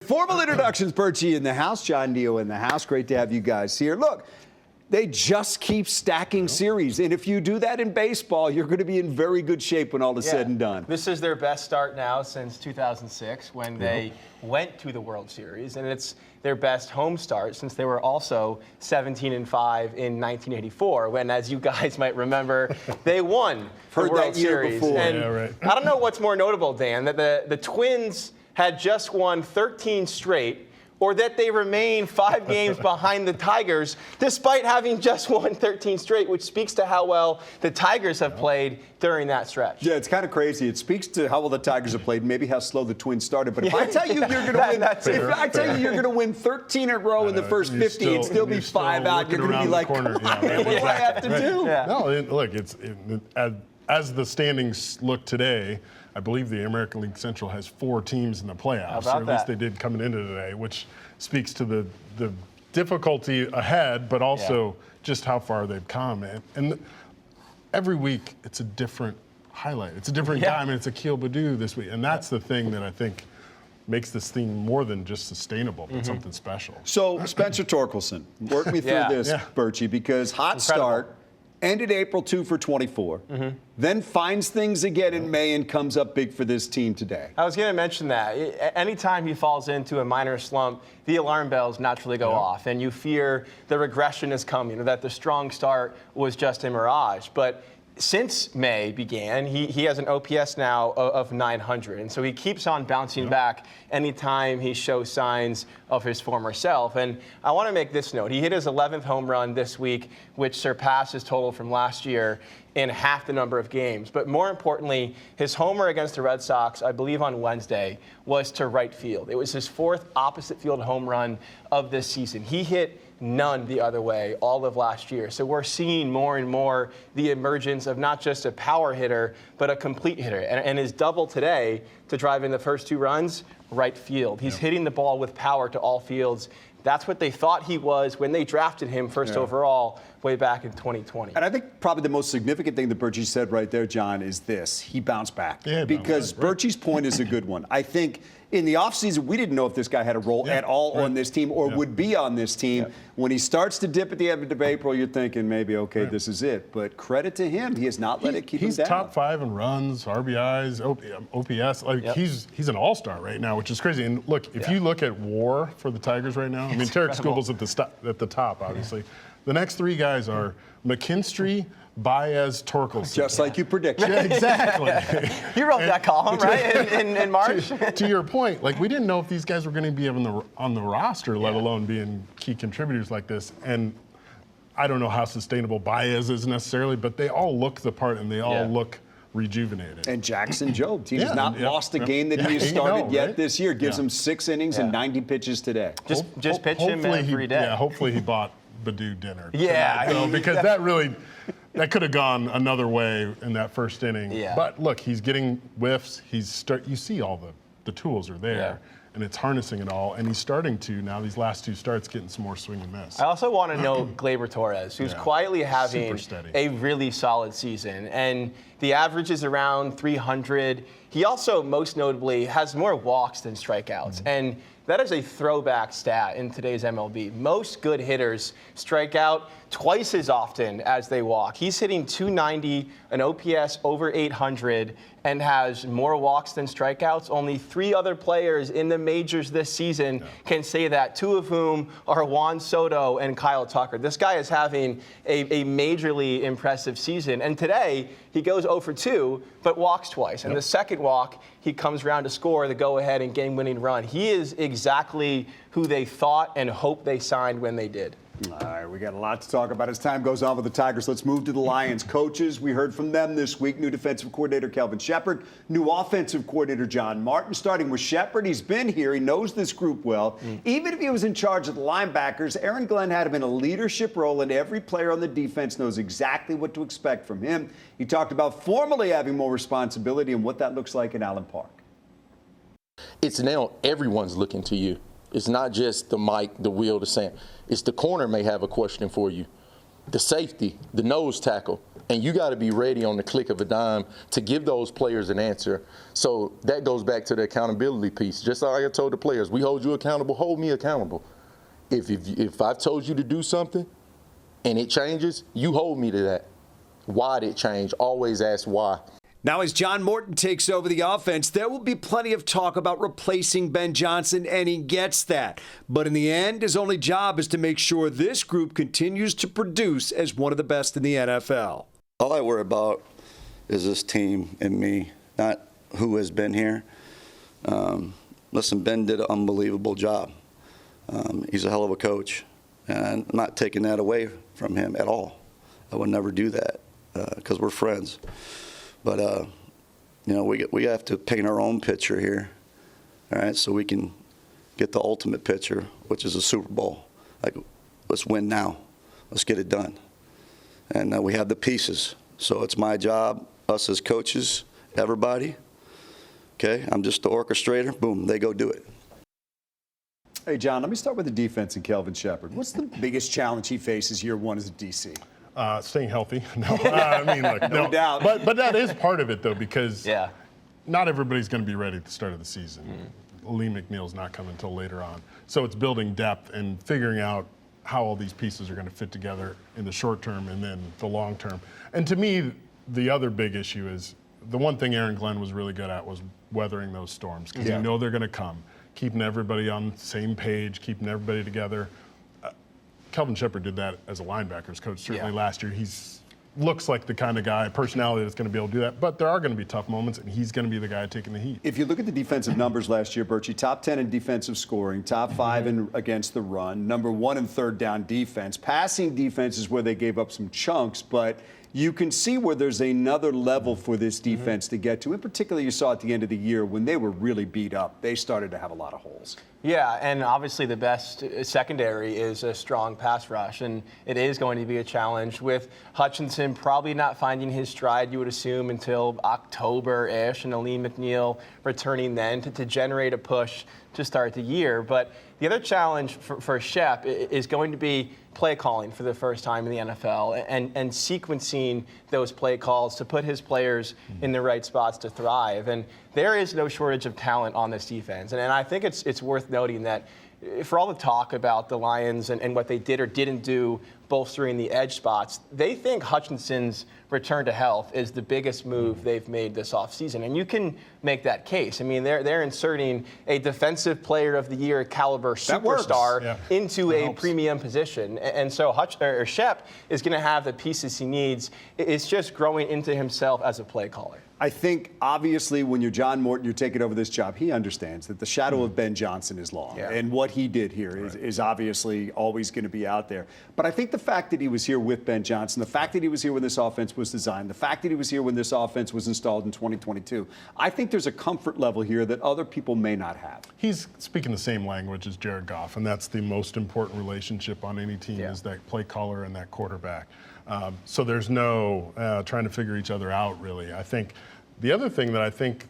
Formal introductions, Burchie in the house, John Niyo in the house. Great to have you guys here. Look, they just keep stacking series, and if you do that in baseball, you're going to be in very good shape when all is said and done. This is their best start now since 2006 when they went to the World Series, and it's their best home start since they were also 17-5 in 1984 when, as you guys might remember, they won the World Series. Before. And I don't know what's more notable, Dan, that the Twins had just won 13 straight, or that they remain 5 games behind the Tigers, despite having just won 13 straight, which speaks to how well the Tigers have played during that stretch. Yeah, it's kind of crazy. It speaks to how well the Tigers have played, maybe how slow the Twins started. But if I tell you you're going to win, if I tell you you're going to win 13 in a row in the first 50, and still be 5 out, you're going to be like, come on, what do I have to do? Yeah. No, look, as the standings look today, I believe the American League Central has 4 teams in the playoffs, or at least they did coming into today, which speaks to the difficulty ahead, but also just how far they've come. And every week, it's a different highlight. It's a different guy. I mean, it's Akil Baddoo this week, and that's the thing that I think makes this thing more than just sustainable, but something special. So, Spencer Torkelson, work me through this, Burchie, because hot start. Ended April 2 for 24, then finds things again in May and comes up big for this team today. I was going to mention that. Anytime he falls into a minor slump, the alarm bells naturally go off, and you fear the regression is coming, or that the strong start was just a mirage. But since May began, he has an OPS now of 900, and so he keeps on bouncing back anytime he shows signs of his former self. And I want to make this note. He hit his 11th home run this week, which surpassed his total from last year in half the number of games. But more importantly, his homer against the Red Sox, I believe on Wednesday, was to right field. It was his 4th opposite field home run of this season. He hit none the other way all of last year. So we're seeing more and more the emergence of not just a power hitter, but a complete hitter. And his double today to drive in the first 2 runs, right field. He's hitting the ball with power to all fields. That's what they thought he was when they drafted him first overall way back in 2020. And I think probably the most significant thing that Burchie said right there, John, is this. He bounced back. Because Burchie's point is a good one. I think in the offseason, we didn't know if this guy had a role at all on this team or would be on this team. When he starts to dip at the end of April, you're thinking maybe, okay, this is it. But credit to him. He has not let it keep him down. He's top 5 in runs, RBIs, OPS. Like he's an all-star right now, which is crazy. And look, if you look at WAR for the Tigers right now, I mean, Tarek Skubal's at the top, obviously. The next 3 guys are McKinstry, Baez, Torkelson. Just like you predicted. Yeah, exactly. You wrote that column, right, in March? To your point, like, we didn't know if these guys were going to be on the roster, let alone being key contributors like this. And I don't know how sustainable Baez is necessarily, but they all look the part and they all look rejuvenated. And Jackson Jobe, team has not lost a game that he has started yet this year. Gives him 6 innings and 90 pitches today. Just pitch him every day. Yeah, hopefully he bought Baddoo dinner. Because that could have gone another way in that first inning. But look, he's getting whiffs. You see all the tools are there. And it's harnessing it all, and he's starting to now. These last 2 starts getting some more swing and miss. I also want to note Gleyber Torres, who's quietly having a really solid season, and the average is around 300. He also, most notably, has more walks than strikeouts, and that is a throwback stat in today's MLB. Most good hitters strike out twice as often as they walk. He's hitting 290, an OPS over 800, and has more walks than strikeouts. Only 3 other players in the majors this season can say that, 2 of whom are Juan Soto and Kyle Tucker. This guy is having a majorly impressive season. And today, he goes 0 for 2, but walks twice. And the second walk, he comes around to score the go-ahead and game-winning run. He is exactly who they thought and hoped they signed when they did. All right, we got a lot to talk about as time goes on with the Tigers. Let's move to the Lions. Coaches, we heard from them this week. New defensive coordinator Kelvin Shepard, new offensive coordinator John Martin. Starting with Shepard, he's been here. He knows this group well. Even if he was in charge of the linebackers, Aaron Glenn had him in a leadership role, and every player on the defense knows exactly what to expect from him. He talked about formally having more responsibility and what that looks like in Allen Park. It's now everyone's looking to you. It's not just the mic, the wheel, the sand. It's the corner may have a question for you. the safety, the nose tackle. And you got to be ready on the click of a dime to give those players an answer. So that goes back to the accountability piece. Just like I told the players, we hold you accountable, hold me accountable. If I've told you to do something and it changes, you hold me to that. Why did it change? Always ask why. Now, as John Morton takes over the offense, there will be plenty of talk about replacing Ben Johnson, and he gets that. But in the end, his only job is to make sure this group continues to produce as one of the best in the NFL. All I worry about is this team and me, not who has been here. Listen, Ben did an unbelievable job. He's a hell of a coach, and I'm not taking that away from him at all. I would never do that because we're friends. But, you know, we have to paint our own picture here, all right, so we can get the ultimate picture, which is a Super Bowl. Like, let's win now. Let's get it done. And we have the pieces. So it's my job, us as coaches, everybody. Okay, I'm just the orchestrator. Boom, they go do it. Hey, John, let me start with the defense and Kelvin Shepherd. What's the biggest challenge he faces year one as a DC? Staying healthy. No, I mean, look, no doubt. But that is part of it, though, because Yeah. not everybody's going to be ready at the start of the season. Lee McNeil's not coming until later on. So it's building depth and figuring out how all these pieces are going to fit together in the short term and then the long term. And to me, the other big issue is the one thing Aaron Glenn was really good at was weathering those storms, because you know they're going to come, keeping everybody on the same page, keeping everybody together. Kelvin Shepherd did that as a linebackers coach certainly last year. He's looks like the kind of guy, personality that's going to be able to do that. But there are going to be tough moments, and he's going to be the guy taking the heat. If you look at the defensive numbers last year, Burchie, top 10 in defensive scoring, top 5 in against the run, number 1 in third down defense. Passing defense is where they gave up some chunks, but you can see where there's another level for this defense to get to. In particular, you saw at the end of the year when they were really beat up, they started to have a lot of holes. Yeah, and obviously the best secondary is a strong pass rush, and it is going to be a challenge with Hutchinson probably not finding his stride, you would assume, until October-ish, and Lee McNeil returning then to generate a push to start the year. But the other challenge for Shep is going to be play calling for the first time in the NFL and sequencing those play calls to put his players in the right spots to thrive. And there is no shortage of talent on this defense. And I think it's worth noting that for all the talk about the Lions and what they did or didn't do bolstering the edge spots, they think Hutchinson's return to health is the biggest move they've made this offseason. And you can make that case. I mean, they're inserting a defensive player of the year caliber superstar into a premium position. And so Shep is going to have the pieces he needs. It's just growing into himself as a play caller. I think, obviously, when you're John Morton, you're taking over this job, he understands that the shadow of Ben Johnson is long. Yeah. And what he did here is obviously always going to be out there. But I think the fact that he was here with Ben Johnson, the fact that he was here when this offense was designed, the fact that he was here when this offense was installed in 2022, I think there's a comfort level here that other people may not have. He's speaking the same language as Jared Goff, and that's the most important relationship on any team is that play caller and that quarterback. So there's no trying to figure each other out, really. I think the other thing that I think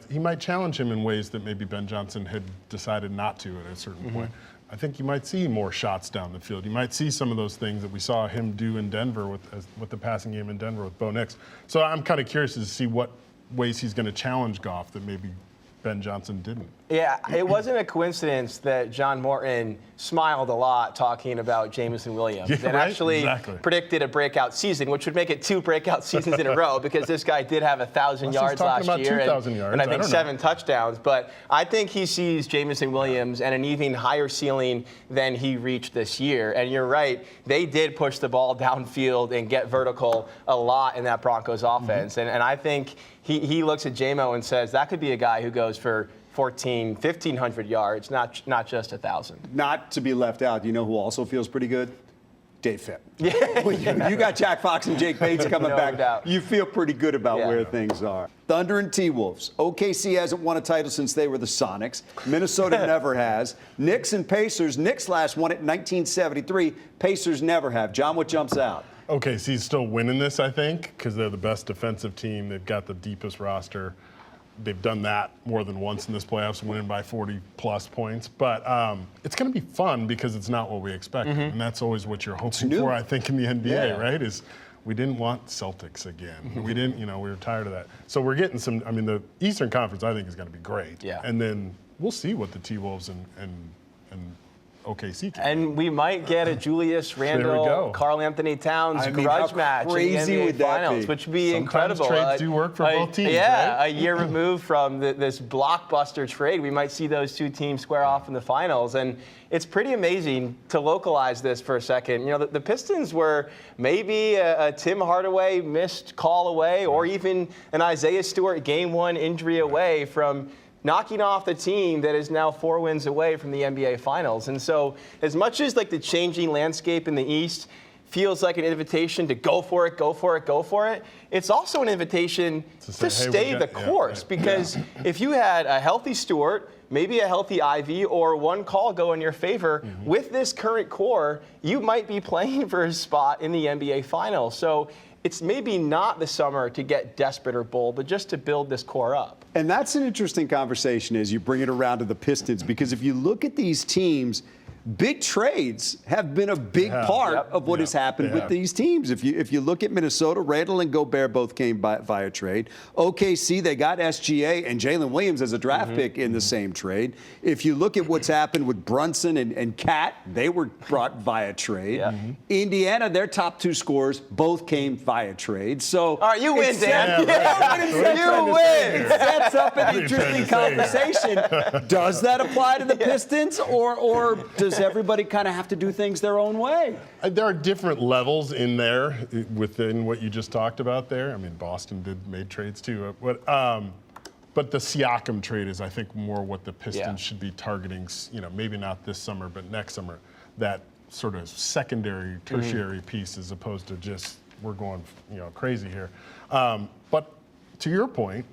he might challenge him in ways that maybe Ben Johnson had decided not to at a certain point. I think you might see more shots down the field. You might see some of those things that we saw him do in Denver with the passing game in Denver with Bo Nix. So I'm kind of curious to see what ways he's going to challenge Goff that maybe Ben Johnson didn't. Yeah, it wasn't a coincidence that John Morton smiled a lot talking about Jameson Williams and actually predicted a breakout season, which would make it 2 breakout seasons in a row because this guy did have 1,000 yards last year and I think 7 touchdowns. But I think he sees Jameson Williams at an even higher ceiling than he reached this year. And you're right, they did push the ball downfield and get vertical a lot in that Broncos offense. And I think he looks at J-Mo and says that could be a guy who goes for 1,500 yards, not just 1,000. Not to be left out, you know who also feels pretty good? Dave Fitt. Yeah. You got Jack Fox and Jake Bates coming back. Doubt. You feel pretty good about where things are. Thunder and T-Wolves. OKC hasn't won a title since they were the Sonics. Minnesota never has. Knicks and Pacers. Knicks last won it in 1973. Pacers never have. John, what jumps out? OKC's still winning this, I think, because they're the best defensive team. They've got the deepest roster. they've done that more than once in this playoffs, winning by 40-plus points. But it's going to be fun because it's not what we expected. And that's always what you're hoping for, I think, in the NBA, right? Is we didn't want Celtics again. We didn't, we were tired of that. So we're getting some, the Eastern Conference, I think, is going to be great. Yeah. And then we'll see what the T-Wolves and OKC can. And we might get a Julius Randle, Karl Anthony Towns grudge match in the NBA Finals, which would be Sometimes incredible. Trades do work for both teams. Yeah, right? a year removed from this blockbuster trade, we might see those two teams square off in the finals. And it's pretty amazing to localize this for a second. The Pistons were maybe a Tim Hardaway missed call away, or even an Isaiah Stewart Game 1 injury away from knocking off the team that is now 4 wins away from the NBA Finals. And so as much as the changing landscape in the East feels like an invitation to go for it, it's also an invitation to stay the course. Because if you had a healthy Stewart, maybe a healthy Ivy, or one call go in your favor, with this current core, you might be playing for a spot in the NBA Finals. So it's maybe not the summer to get desperate or bold, but just to build this core up. And that's an interesting conversation as you bring it around to the Pistons, because if you look at these teams, big trades have been a big part of what has happened with these teams. If you look at Minnesota, Randle and Gobert both came via trade. OKC, they got SGA and Jalen Williams as a draft pick in the same trade. If you look at what's happened with Brunson and Cat, they were brought via trade. Indiana, their top 2 scorers both came via trade. So all right, you win, Dan. You win. It sets up an interesting conversation. Does that apply to the Pistons, or does everybody kind of have to do things their own way? There are different levels in there within what you just talked about there. Boston made trades too. But the Siakam trade is, I think, more what the Pistons should be targeting, maybe not this summer, but next summer. That sort of secondary, tertiary piece, as opposed to just we're going crazy here. But to your point,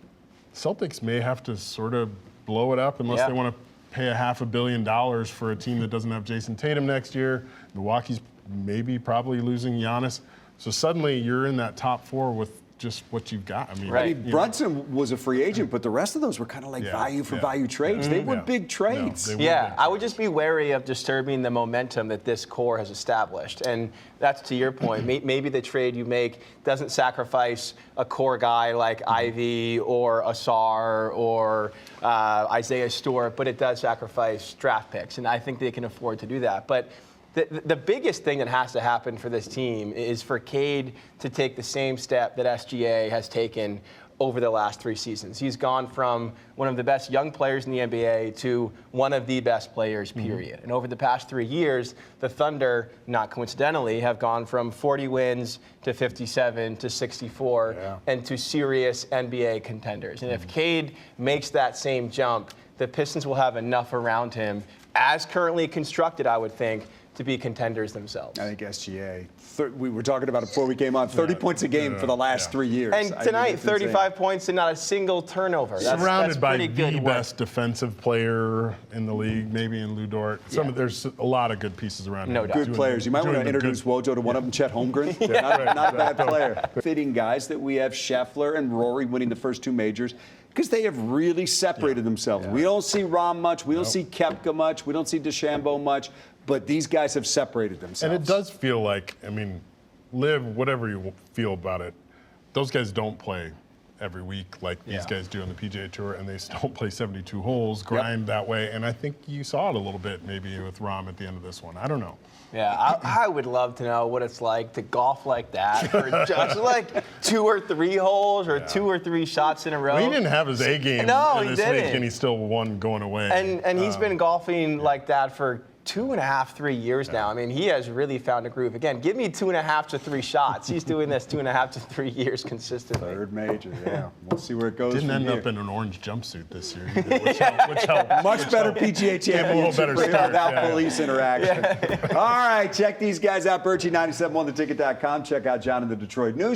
Celtics may have to sort of blow it up unless they want to pay $500 million for a team that doesn't have Jason Tatum next year. Milwaukee's probably losing Giannis. So suddenly you're in that top 4 with just what you've got. Brunson was a free agent, but the rest of those were kind of like value for value trades. They were big trades. I would just be wary of disturbing the momentum that this core has established. And that's to your point. Maybe the trade you make doesn't sacrifice a core guy like Ivy or Asar or Isaiah Stewart, but it does sacrifice draft picks. And I think they can afford to do that. But the biggest thing that has to happen for this team is for Cade to take the same step that SGA has taken over the last 3 seasons. He's gone from one of the best young players in the NBA to one of the best players, period. And over the past 3 years, the Thunder, not coincidentally, have gone from 40 wins to 57 to 64 and to serious NBA contenders. And if Cade makes that same jump, the Pistons will have enough around him, as currently constructed, I would think, to be contenders themselves. I think SGA, we were talking about it before we came on, 30 points a game for the last 3 years. And tonight, 35 points and not a single turnover. Surrounded by the good best defensive player in the league, maybe in Lou Dort. There's a lot of good pieces around him. No doubt. Good players. You might want to introduce Wojo to one of them, Chet Holmgren. Not a bad player. Fitting guys that we have Scheffler and Rory winning the first 2 majors, because they have really separated themselves. We don't see Rahm much. We don't see Koepka much. We don't see DeChambeau much. But these guys have separated themselves. And it does feel like, Liv, whatever you feel about it, those guys don't play every week like these guys do on the PGA Tour, and they still play 72 holes, grind that way. And I think you saw it a little bit maybe with Rahm at the end of this one. I don't know. Yeah, I would love to know what it's like to golf like that for just like 2 or 3 holes or 2 or 3 shots in a row. Well, he didn't have his A game in this week, and he still won going away. And he's been golfing like that for 2.5, 3 years now. He has really found a groove. Again, give me 2.5 to 3 shots. He's doing this 2.5 to 3 years consistently. 3rd major, We'll see where it goes. Didn't end up in an orange jumpsuit this year either, which helped. Much better PGA Championship without police interaction. All right, check these guys out. Burchie97 on theticket.com. Check out John in the Detroit News.